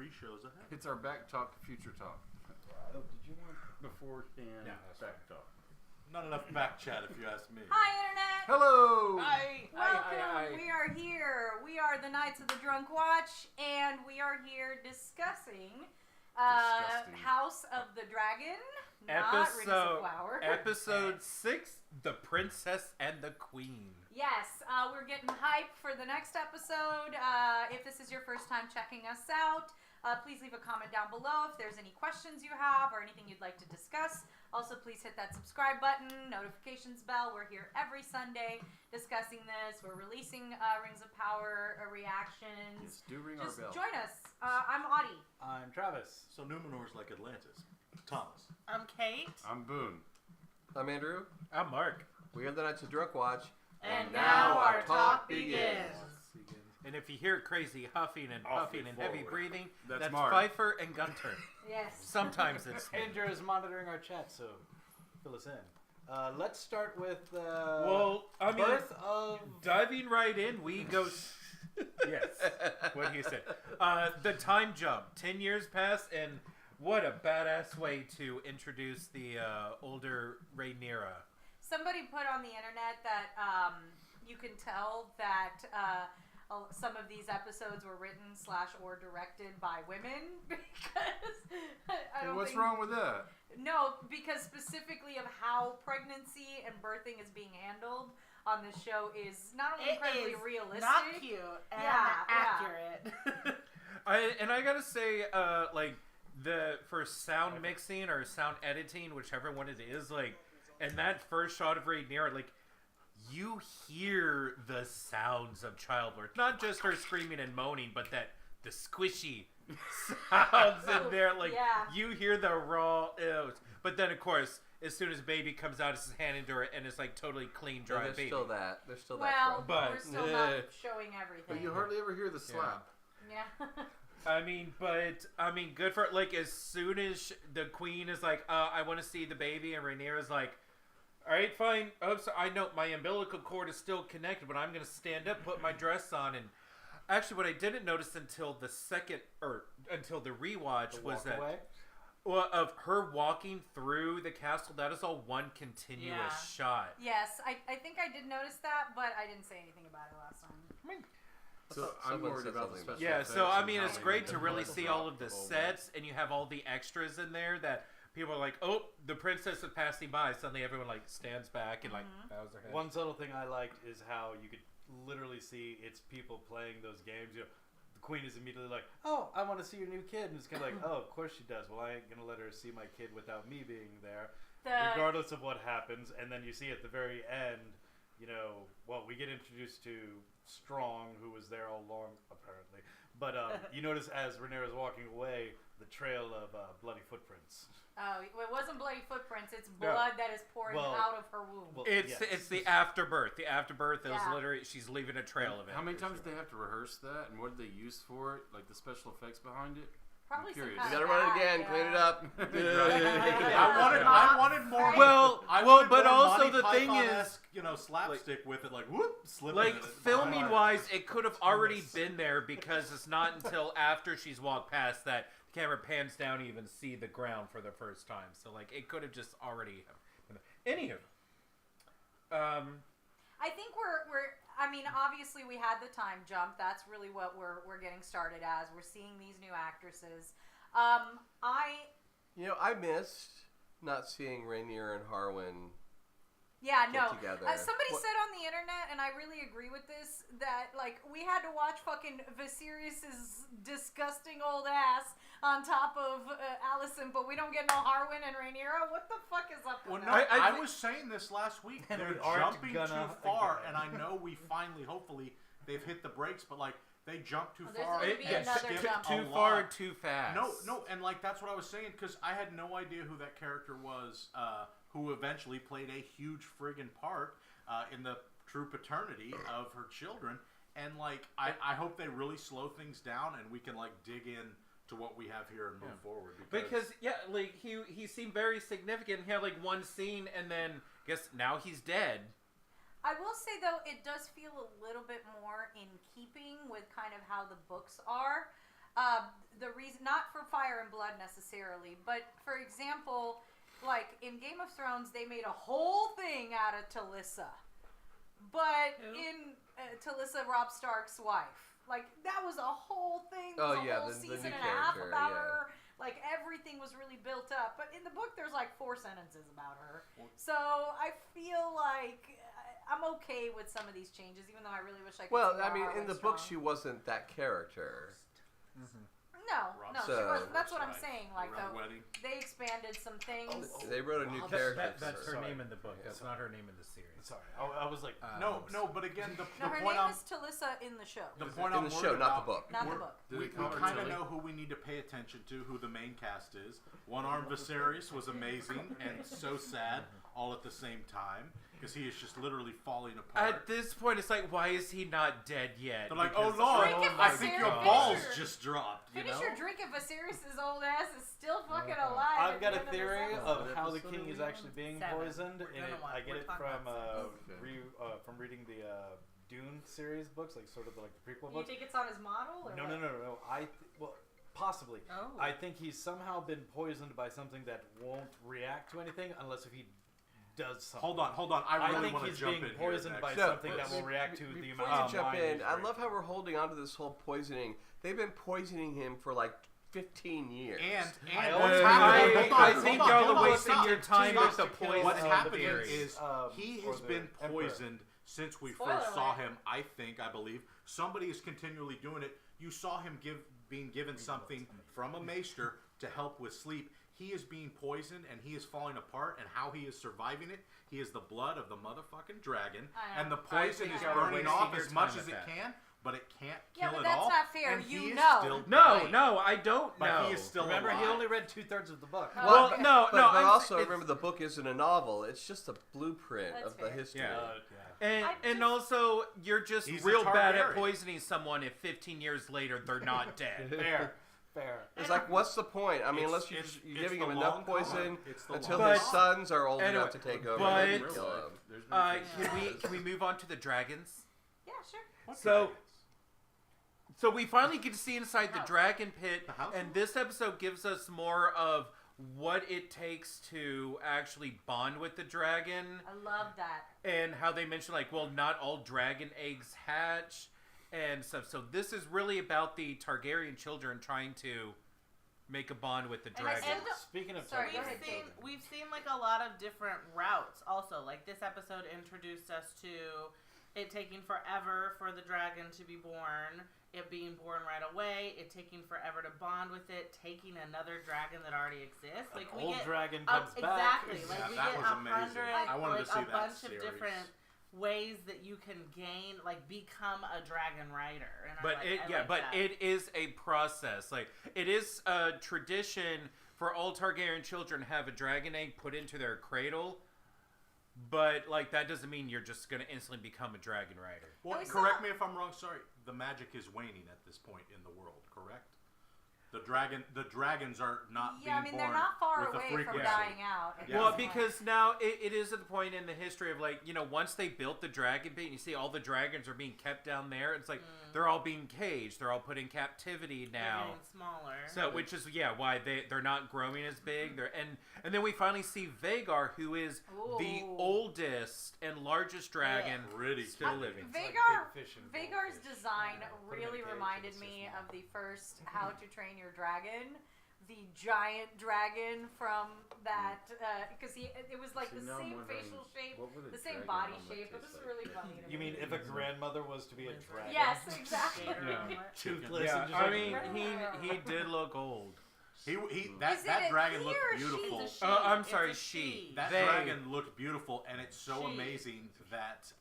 3 shows ahead. It's our back talk, future talk. Oh, did you want Beforehand, Yeah, back talk. Not enough back chat, if you ask me. Hi, Internet! Hello! Welcome! We are here. We are the Knights of the Drunk Watch, and we are here discussing House of the Dragon, not Rings of Power. Episode 6, The Princess and the Queen. Yes, we're getting hyped for the next episode. If this is your first time checking us out, please leave a comment down below if there's any questions you have or anything you'd like to discuss. Also, please hit that subscribe button, notifications bell. We're here every Sunday discussing this. We're releasing Rings of Power reactions. Yes, do ring Just our bell. join us. I'm Audie. I'm Travis. So Numenor's like Atlantis. Thomas. I'm Kate. I'm Boone. I'm Andrew. I'm Mark. We are the Knights of Drunk Watch. And now our talk begins. And if you hear crazy huffing and puffing and heavy forward. breathing, That's that's Mark. Pfeiffer and Gunter. Yes. Sometimes it's me. Andrew is monitoring our chat, so fill us in. Let's start with Well, I mean, birth of... diving right in, we go... Yes, what he said. The time jump. 10 years passed, and what a badass way to introduce the older Rhaenyra. Somebody put on the internet that you can tell that some of these episodes were written / or directed by women because I don't What's think, wrong with that? No, because specifically of how pregnancy and birthing is being handled on this show is not only incredibly realistic, Not cute and accurate. I gotta say, for sound mixing or sound editing, whichever one it is, and that first shot of Rhaenyra, you hear the sounds of childbirth. Not just her screaming and moaning, but the squishy sounds in there. You hear the raw ews. But then, of course, as soon as baby comes out, it's handed to her, and it's totally clean, dry There's baby. still that. There's still well, that. But- we're still not showing everything. But you hardly ever hear the slap. Yeah. Good for as soon as the queen is like, I want to see the baby, and Rhaenyra's like, all right, fine. Oh, so I know my umbilical cord is still connected, but I'm going to stand up, put my dress on, and actually what I didn't notice until the rewatch was that of her walking through the castle, that is all one continuous shot. Yes, I think I did notice that, but I didn't say anything about it last time. So I'm worried about the special Yeah, effects so and it's how great they to make really the see drop all of the all sets, and you have all the extras in there that people are like, oh, the princess is passing by. Suddenly everyone stands back and bows their head. One subtle thing I liked is how you could literally see it's people playing those games. You know, the queen is immediately like, oh, I want to see your new kid. And it's kind of like, oh, of course she does. Well, I ain't going to let her see my kid without me being there, regardless of what happens. And then you see at the very end, we get introduced to Strong, who was there all along, apparently. But you notice as Rhaenyra's walking away, the trail of bloody footprints. Oh, it wasn't bloody footprints. It's blood that is pouring out of her womb. Well, It's the afterbirth. The afterbirth is Yeah. literally, she's leaving a trail of it. How many times did they have to rehearse that, and what did they use for it? Like the special effects behind it? Probably some curious. kind You of gotta run it ad, again. yeah. Clean it up. I wanted more. Well, I wanted but more also Monty the thing is, Python-esque, slapstick with it, slipping in it. filming wise, it could have already been there because it's not until after she's walked past that the camera pans down to even see the ground for the first time. So it could have just already. Anywho, I think obviously we had the time jump. That's really what we're getting started as. We're seeing these new actresses. I missed not seeing Rhaenyra and Harwin Yeah, get no. together. Somebody said on the internet, and I really agree with this, that we had to watch fucking Viserys's disgusting old ass on top of Alicent, but we don't get no Harwin and Rhaenyra. What the fuck is up with Well, no, that? I was saying this last week. And They're we aren't jumping gonna too far, and I know we finally, hopefully, they've hit the brakes, but they jumped too There's far. gonna be another skipped jump. a too far, lot. too fast. No, and that's what I was saying, because I had no idea who that character was, who eventually played a huge friggin' part in the true paternity of her children, and I hope they really slow things down and we can dig in to what we have here and move forward. Because he seemed very significant. He had one scene, and then I guess now he's dead. I will say, though, it does feel a little bit more in keeping with kind of how the books are. the reason, not for Fire and Blood necessarily, but for example, like in Game of Thrones, they made a whole thing out of Talissa. But in Talissa, Robb Stark's wife, like that was a whole thing. There was a whole the season new and a half character, about yeah. her. Like everything was really built up. But in the book, there's like 4 sentences about her. So I feel like I'm okay with some of these changes, even though I really wish I could. Well, see I mean, Laura in the Strong. book, she wasn't that character. No, she So- wasn't. That's what I'm Right. saying. Like, Red though, Wedding. they expanded some things. They wrote a new That- character. That's for her Sorry. name in the book. That's not her name in the series. Sorry, I was like, No, but again, the No, her point name I'm is Talissa in the show, the point in I'm the worried show, not about, the book. not the we're- book. Did We they call her kind of Tilly? know who we need to pay attention to, who the main cast is. One Armed Viserys was amazing and so sad all at the same time because he is just literally falling apart. At this point, it's like, why is he not dead yet? They're like, Because- oh Lord, Drink it, I think your Viserys. balls Finish your- just dropped. You Finish know? your drink if Viserys' old ass is still fucking alive. I've at got the a end of this theory episode. of how the episode king are is we on? actually being 7. poisoned, We're and gonna watch- I get we're it talking from about from reading the Dune series books, like sort of the prequel You books. think it's on his model? Or No, what? no, no, no, no. Well, possibly. Oh. I think he's somehow been poisoned by something that won't react to anything unless if he does something. Hold on. I I really think want to he's jump being in poisoned here by next. something that will react to the Before amount you of jump wine in, he's I drinking. love how we're holding on to this whole poisoning. They've been poisoning him for like 15 years. And I what's also- happening? I- Hold on, I hold think on, y'all hold are on, wasting stop. your time Stop. with the poison. What's on happening the theories. is he has or the been Emperor. poisoned since we Spoiler first saw alert. him. I believe somebody is continually doing it. You saw him being given something from a maester to help with sleep. He is being poisoned and he is falling apart. And how he is surviving it, he is the blood of the motherfucking dragon, I know. and the poison think is y'all are burning wasting off your as much time as with it that. can, but it can't Yeah, kill but it that's all. not fair. And You he is know. still No, dying. no, I don't But know. he is still Remember, he alive. only read 2/3 of the book. Oh, Well, okay. no, But, no. but I'm also it's- remember, the book isn't a novel. It's just a blueprint That's of the fair. history. Yeah. Yeah. And, I and just- also, you're just He's real a bad at Targaryen. poisoning someone if 15 years later they're not dead. Fair. Fair. It's like, what's the point? I mean, unless you're it's giving the him enough long con. poison It's the until long his con. sons are old Anyway, enough to take over but- and Real kill life, him. there's no Can we move on to the dragons? Yeah, sure. What So- dragons? So we finally get to see inside the House. dragon pit, The house? and this episode gives us more of what it takes to actually bond with the dragon, I love that. and how they mention like, well, not all dragon eggs hatch and stuff. So this is really about the Targaryen children trying to make a bond with the And I dragon. said- Speaking of Sorry, go We've ahead, seen Kate. we've seen like a lot of different routes also. Like this episode introduced us to it taking forever for the dragon to be born, it being born right away, it taking forever to bond with it, taking another dragon that already exists. Like An we old get Oh, dragon comes back. exactly. Like Yeah, we that get was amazing. 100, I wanted like to see a that bunch series. of different ways that you can gain, like become a dragon rider. And But it is a process. Like it is a tradition for all Targaryen children to have a dragon egg put into their cradle. But like that doesn't mean you're just gonna instantly become a dragon rider. Well, we correct saw- me if I'm wrong. Sorry, the magic is waning at this point in the world. Correct? The dragons are not Yeah, I being mean they're born not far with the away from frequency. dying out. at Yeah. Well, this point. because now it is at the point in the history of like, you know, once they built the dragon pit and you see all the dragons are being kept down there, it's like they're all being caged, they're all put in captivity they're now. getting smaller. So which is why they're not growing as big. And then we finally see Vagar, who is the Ooh. oldest and largest dragon Pretty still cool. living. Vagar, big fish and Vagar's goldfish. design Yeah, put 'em in a really cage and reminded it's so me small. of the first How to Train Your Dragon, the giant dragon from that, because it was like See, the now I'm same wondering, facial shape, what would a the same dragon body omelet shape. It taste was like? really funny to me. You mean if a grandmother was to be a dragon? Yes, exactly. Yeah. Toothless Yeah, and just I like, mean he did look old. That Is it a dragon he looked or she? beautiful. It's a I'm It's sorry, a she. That They- dragon looked beautiful, and it's so She. amazing that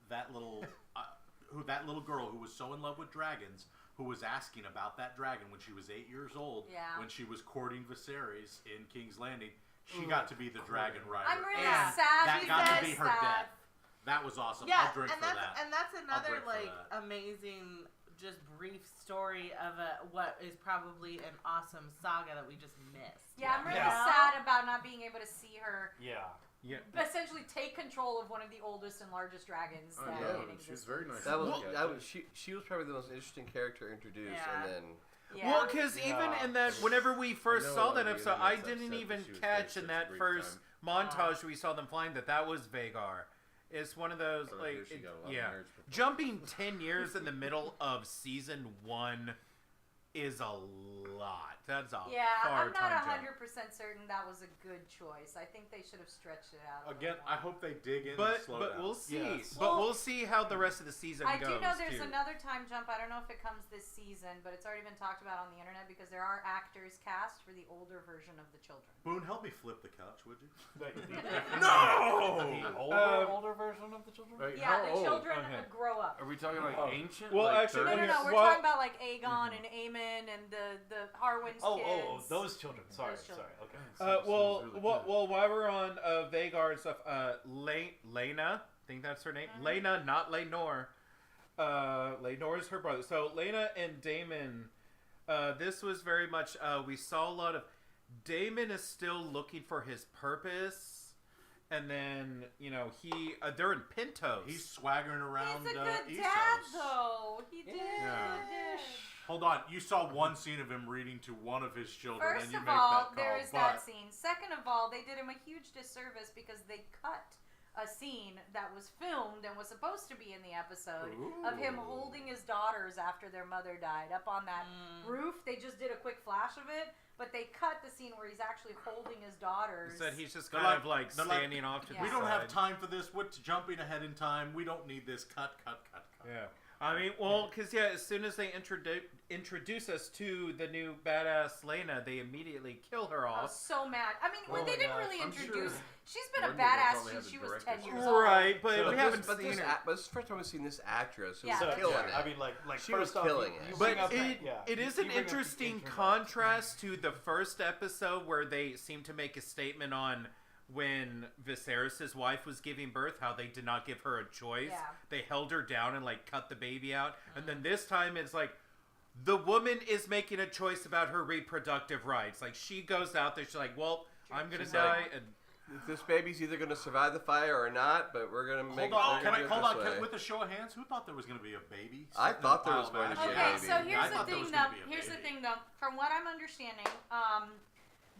that little girl who was so in love with dragons, who was asking about that dragon when she was 8 years old, Yeah. when she was courting Viserys in King's Landing, she got to be the dragon rider. I'm really Yeah. sad. That she got to said be her sad. death. That was awesome. Yeah, I'll drink and for that's that. and that's another drink for like that. amazing, just brief story of what is probably an awesome saga that we just missed. Yeah, I'm really Yeah. sad about not being able to see her yeah. Yeah. essentially take control of one of the oldest and largest dragons Oh, that yeah, in she was existence. very nice. That was, Yeah. that was she was probably the most interesting character introduced, Yeah. and then Yeah. Well, because even in that, whenever we first I know saw a lot that of the episode, I internet's didn't upset even that she was catch getting in such a that great first time. montage we saw them flying that was Vagar. It's one of those, But I like, hear she got a lot of yeah. marriage proposals. Jumping 10 years in the middle of season 1 is a lot. That's a Yeah, far I'm not time 100% jump. certain that was a good choice. I think they should have stretched it out. A Again, little I more. hope they dig in and But slow down. we'll see. Yes. But Well, we'll see how the rest of the season I goes. do know there's too. another time jump. I don't know if it comes this season, but it's already been talked about on the internet because there are actors cast for the older version of the children. Boone, help me flip the couch, would you? No! Um, older version of the children? Like, Yeah, how the old? children Okay. grow up. Are we talking like Oh. ancient? Well, like actually, No, 30s? we're Well- talking about like Aegon and Aemon and the Harwin's kids. Those children. Sorry, Those children. sorry. Okay. Well, Sounds really well, good. well, while we're on Vagar and stuff, Lena, I think that's her name. Mhm. Lena, not Lenore. Lenore is her brother. So Lena and Damon, this was very much, we saw a lot of, Damon is still looking for his purpose, and then, they're in Pintos. He's swaggering around He's a good Essos. dad, though. He did. Yeah. He did. Hold on, you saw one scene of him reading to one of his children, First and you of make all, that call. there is but that scene. Second of all, they did him a huge disservice because they cut a scene that was filmed and was supposed to be in the episode of him holding his daughters after their mother died up on that roof. They just did a quick flash of it, but they cut the scene where he's actually holding his daughters. Said he's just They're kind like- of like they're like, standing off to Yeah. the we don't have side. time for this. What's jumping ahead in time? We don't need this. Cut. Yeah. I mean, well, because, as soon as they introduce us to the new badass Lena, they immediately kill her I was off. so mad. I mean, when Oh they my didn't gosh. really I'm introduce. sure She's been a Wendy will badass probably have since the she was director's 10 years cut. old. Right, but So we this- haven't But seen this, her. but it's the first time we've seen this actress who's Yeah. So, killing yeah, it. I mean, like She was first off, killing you it. bring But up that- it yeah, is you an bring up the interesting internet. contrast to the first episode where they seem to make a statement on when Viserys' wife was giving birth, how they did not give her a choice. Yeah. They held her down and like cut the baby out. And then this time it's like the woman is making a choice about her reproductive rights. Like she goes out there, she's like, well, I'm gonna She's die. like- And This baby's either going to survive the fire or not, but we're going to make Hold on, we're gonna do it hold this on. way. With a show of hands, who thought there was going to be a baby? I sitting thought in a there was pile of going to be a ashes? baby. Okay, so Yeah, I here's the thought there thing, was though. gonna be a Here's the baby. thing, though. From what I'm understanding,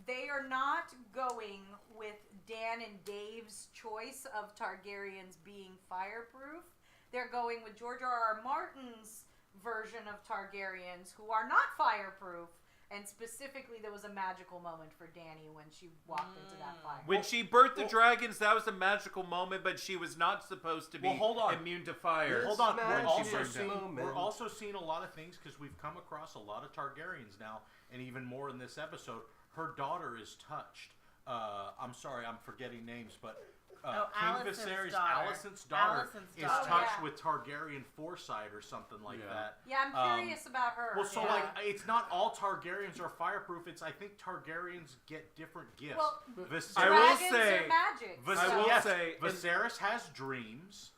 they are not going with Dan and Dave's choice of Targaryens being fireproof. They're going with George R.R. Martin's version of Targaryens who are not fireproof. And specifically, there was a magical moment for Dany when she walked into that fire. when she birthed the dragons, that was a magical moment, but she was not supposed to be Well, hold on. immune to fire. Hold on, Magic moment. we're also seeing a lot of things because we've come across a lot of Targaryens now, and even more in this episode. Her daughter is touched. I'm sorry, I'm forgetting names, but King Alicent's Viserys, daughter. Alicent's daughter Alicent's is daughter. touched Yeah. with Targaryen foresight or something like Yeah. that. Yeah, I'm curious about her. Well, so yeah. like, it's not all Targaryens are fireproof. It's I think Targaryens get different gifts. Well, Viserys, I will dragons say- are magic. I will yes, say- Viserys has dreams.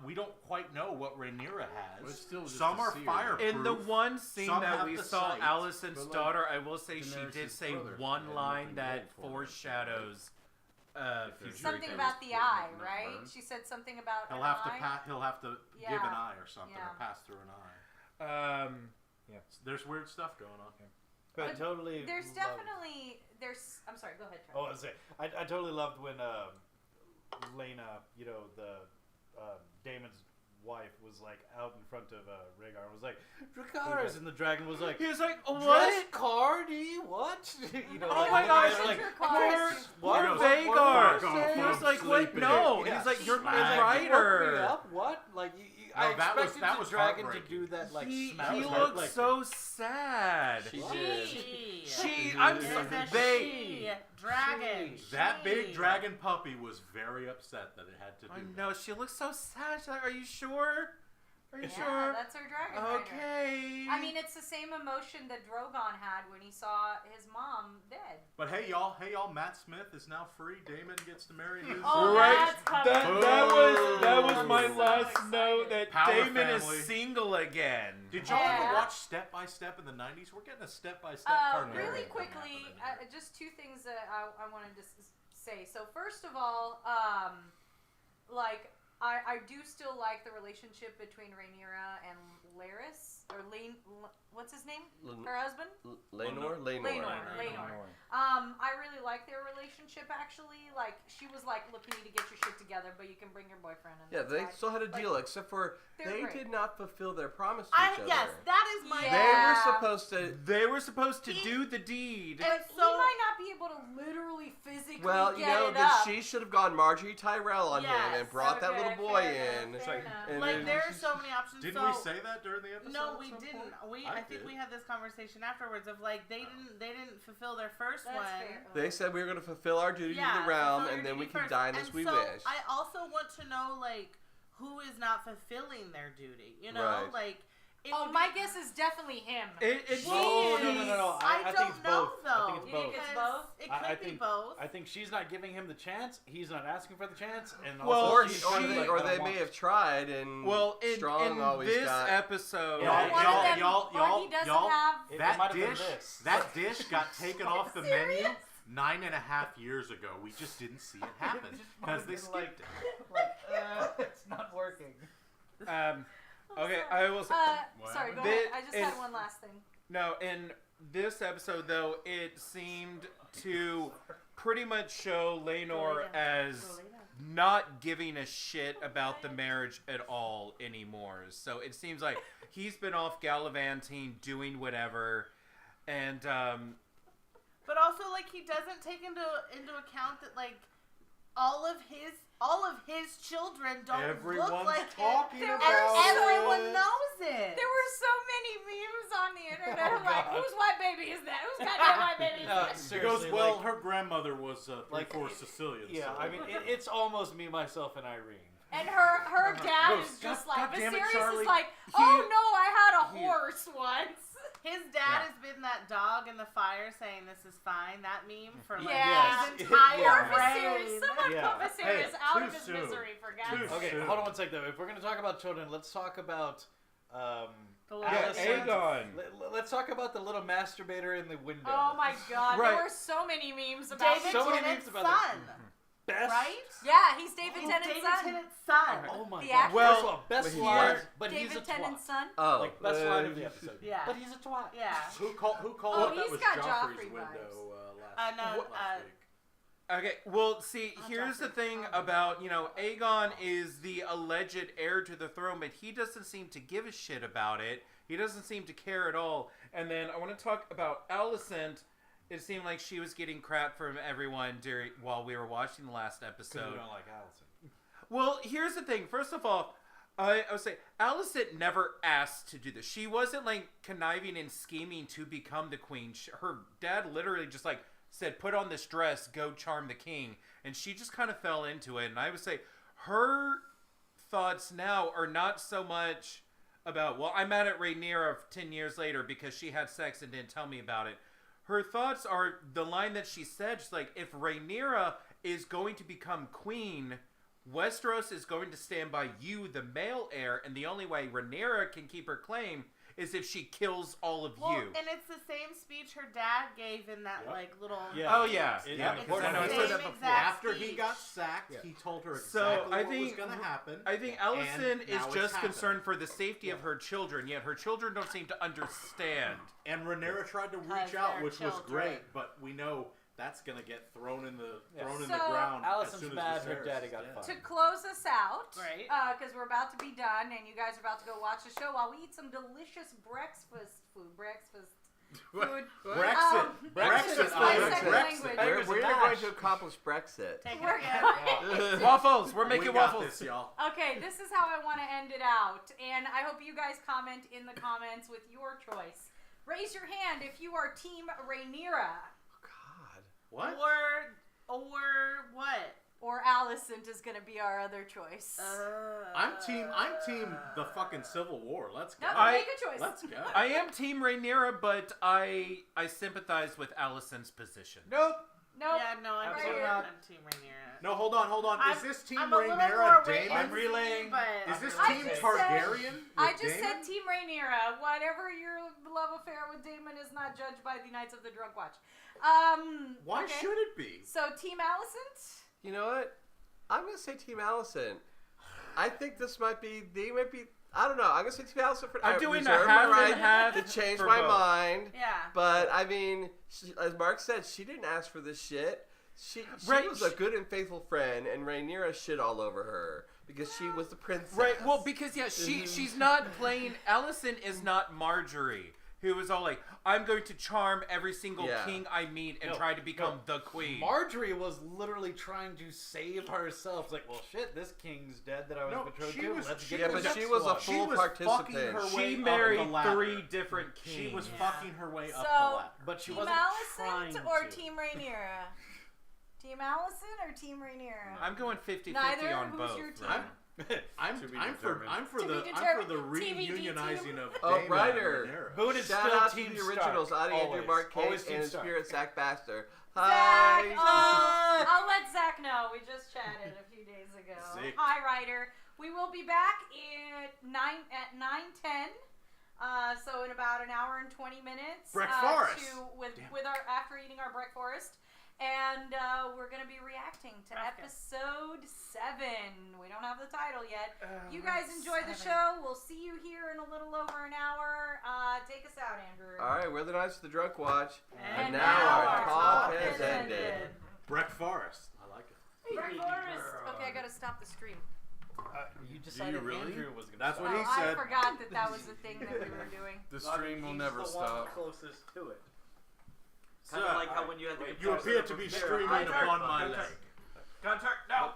We don't quite know what Rhaenyra But has. still just Some to are see her. fireproof. In the one scene Some that have we the saw sight, Alicent's but, like, daughter, I will say she Daenerys' did say brother one had line nothing that going for her. foreshadows future Something events. about the Not eye, burned. right? She said something about He'll an have to eye. he'll have to give Yeah. an eye or something, Yeah. or pass through an eye. Yeah. There's weird stuff going on. I But totally. There's loved- definitely I'm sorry. Go ahead, Trevor. Oh, I was saying, I totally loved when Lena, the Damon's wife, was like out in front of Rhaegar and was like, Dracarys, and the dragon was like, He was like, Dress what? Cardi, what? Oh my gosh, and like, like, Dracarys. what? Poor What? Vagar. What? He was like, Sleep what? it. No. Yeah. He's like, you're the Slag. writer. Woke me up? What? Like, No, I that was- expected that the was dragon to heartbreaking. do that, like, He smell. looked like, so sad. She What? did. She, I'm It's sorry, a they. she. Dragon. That big She. dragon puppy was very upset that it had to do I that. know she looks so sad. She's like, are you sure? Are you Yeah, sure? that's her dragon rider. Okay. I mean, it's the same emotion that Drogon had when he saw his mom dead. But hey y'all, Matt Smith is now free. Damon gets to marry his Oh, Right. that's coming. That was Boom. my I'm so last excited. note that Power Damon family. is single again. Did y'all Yeah. ever watch Step by Step in the 90s? We're getting a step by step Really quickly, just two things that I wanted to say. So first of all, like I do still like the relationship between Rhaenyra and Larys, or what's his name? Her husband? Lenore. I really like their relationship, actually. Like, she was like, look, you need to get your shit together, but you can bring your boyfriend. And Yeah, that's they fine. still had a deal, Like, except for they're they great. did not fulfill their promise to each other. Yes, that is my. Yeah. They were supposed to. They were supposed to do the deed. And He so might not be able to literally physically Well, you get know, it that up. she should have gone Marjorie Tyrell on him Yes, and brought that okay, little boy fair in. enough, fair enough. And like then there are so many options. Didn't so, we say that during the episode? No, at we some didn't. point? I think did. we had this conversation afterwards of like they didn't fulfill their first That's one. fair. They said we were going to fulfill our duty to Yeah, the realm, fulfill and your then we duty can first. dine as And we so wish. I also want to know like who is not fulfilling their duty. You know, Right. like. It Oh, would my be- guess is definitely him. It's No, no. I think don't it's know both. though. I think it's You think both. it's because both? It I could be think- both. I think she's not giving him the chance. He's not asking for the chance, and Well, also Or, she's or kind of they, like, or I don't they want may have tried, and well, Strong in always this got. episode, Y'all- Or one of them, y'all- or he doesn't y'all- have. It That might have been dish, this. that dish got taken off the Serious? menu 9.5 years ago. We just didn't see it happen because they skipped it. It's not working. Okay, I will say. Sorry, go This- ahead. I just it- had one last thing. No, in this episode, though, it seemed to pretty much show Lenore as not giving a shit about the marriage at all anymore. So it seems like he's been off gallivanting, doing whatever, and But also, like, he doesn't take into account that like all of his children don't Everyone's look like talking him, about and everyone it. knows it. There were so many memes on the internet. Oh, I'm like, God. whose white baby is that? Whose goddamn white baby is No, that? He seriously, goes, well, like- her grandmother was like, 3/4 Sicilian. Yeah, so. I mean, it's almost me, myself, and Irene. And her dad Goes, is just God like, damn it, Viserys Charlie. is like, oh no, I had a horse once. His dad has been that dog in the fire saying this is fine. That meme for like Yeah. his Yes. entire Yeah. Poor Viserys. reign. Someone Yeah. put Viserys Hey, out too of his soon. misery, for God's Too sake. Okay, soon. hold on one sec though. If we're gonna talk about children, let's talk about The little yeah, Alicent. Aegon. let's talk about the little masturbator in the window. Oh my god, Right. there were so many memes about David So many Tennant's memes about son, Best. right? Yeah, he's David He's Tennant's David son. Tennant's son. Oh my The god. actor. Well, First of all, best but he line, is. but he's a David twat. Tennant's son. Oh, Like best line of the episode. Yeah. But he's a twat. Yeah. Who called Oh, it? That he's was got Joffrey's Joffrey window No, last week. Okay, well, see, Oh, here's the Joffrey. thing Oh. about, Aegon is the alleged heir to the throne, but he doesn't seem to give a shit about it. He doesn't seem to care at all. And then I want to talk about Alicent. It seemed like she was getting crap from everyone while we were watching the last Because episode. we don't like Allison. Well, here's the thing. First of all, I would say Alicent never asked to do this. She wasn't like conniving and scheming to become the queen. Her dad literally just like said, "Put on this dress, go charm the king," and she just kind of fell into it. And I would say her thoughts now are not so much about, well, I'm mad at Rhaenyra 10 years later because she had sex and didn't tell me about it. Her thoughts are the line that she said. She's like, if Rhaenyra is going to become queen, Westeros is going to stand by you, the male heir, and the only way Rhaenyra can keep her claim is if she kills all of Well, you. and it's the same speech her dad gave in that like little. Yeah. Oh, yeah. It- Yeah, it's because the I know I same said that before. exact After he speech. got sacked, Yeah. he told her So, exactly I what was think- going to happen. I think And Alicent is now it's just happened. concerned for the safety of her children, yet her children don't seem to understand. And Rhaenyra tried to Because reach out, they're which was children. great, but we know that's going to get thrown in the Yeah. in the So- ground. as Allison's soon as mad her Viserys daddy is got dead. fired. To close us out, Right. Because we're about to be done, and you guys are about to go watch the show while we eat some delicious breakfast food. Breakfast food. Brexit. Brexit. Brexit. It's my Irish second Brexit. language. We're, was a we're dash. going to accomplish Brexit. Take We're it again. going. Waffles! We're making we got waffles. this, y'all. Okay, this is how I want to end it out, and I hope you guys comment in the comments with your choice. Raise your hand if you are Team Rhaenyra, God. What? Or what? or Alicent is going to be our other choice. I'm team the fucking Civil War. Let's go. No, I- make a choice. Let's go. I am Team Rhaenyra, but I sympathize with Alicent's position. Nope. Nope. Yeah, no, I'm Absolutely team, not. I'm team Rhaenyra. No, hold on. I'm- Is this Team I'm a little more Rhaenyra Rhaenys-y, Daemon? I'm relaying. But Is this I Team just Targaryen? I with just Daemon? said Team Rhaenyra. Whatever your love affair with Daemon is not judged by the Knights of the Drunk Watch. Why okay. should it be? So Team Alicent? You know what? I'm going to say Team Alicent. I think this might be. They might be. I don't know. I'm gonna say Team Allison for. I'm I doing a reserve my half right and half to change for my both. mind. Yeah. But I mean, as Mark said, she didn't ask for this shit. She Right, was a good and faithful friend, and Rhaenyra shit all over her because she was the princess. Right. Well, because she's not playing. Allison is not Marjorie, who was all like, "I'm going to charm every single Yeah. king I meet and No, try to become no. the queen." Marjorie was literally trying to save herself. It's like, well, shit, this king's dead that I was No, betrothed she to. was- Let's she get Yeah, the but next she was a one. She full was fucking participant. her way She up married the ladder. 3 different kings. She was Yeah. fucking her way up So- the ladder. But she Team wasn't Allison trying or to. Team Rhaenyra? Team Allison or Team Rhaenyra? I'm going 50-50 Neither? on Who's both. your team? right? I'm To be for determined. the TBD reunionizing team. of Oh, Daemon Ryder. and Rhaenyra. Boone is Shout still out Team to the originals, Stark. Audie Andrew, Always. Mark Always Case, Team and in Stark. spirit, Zach Baxter. Zach! Hi. Oh, I'll let Zach know. We just chatted a few days ago. Sick. Hi, Ryder. We will be back at 9:10. So in about an hour and 20 minutes. Breakfast. With our after eating our breakfast. And we're going to be reacting to episode 7. We don't have the title yet. You guys enjoy the show. We'll see you here in a little over an hour. Take us out, Andrew. All right, we're the Knights of the Drunk Watch. And now now our talk has ended. Breck Forest. I like it. Breakfast. Okay, I got to stop the stream. You decided really? Andrew was going to That's what Oh, he I said. forgot that was the thing that we were doing. The stream will never stop. Closest to it. Sir, Kind of like how when you had the you appear to be streaming upon my leg. Gunter, no.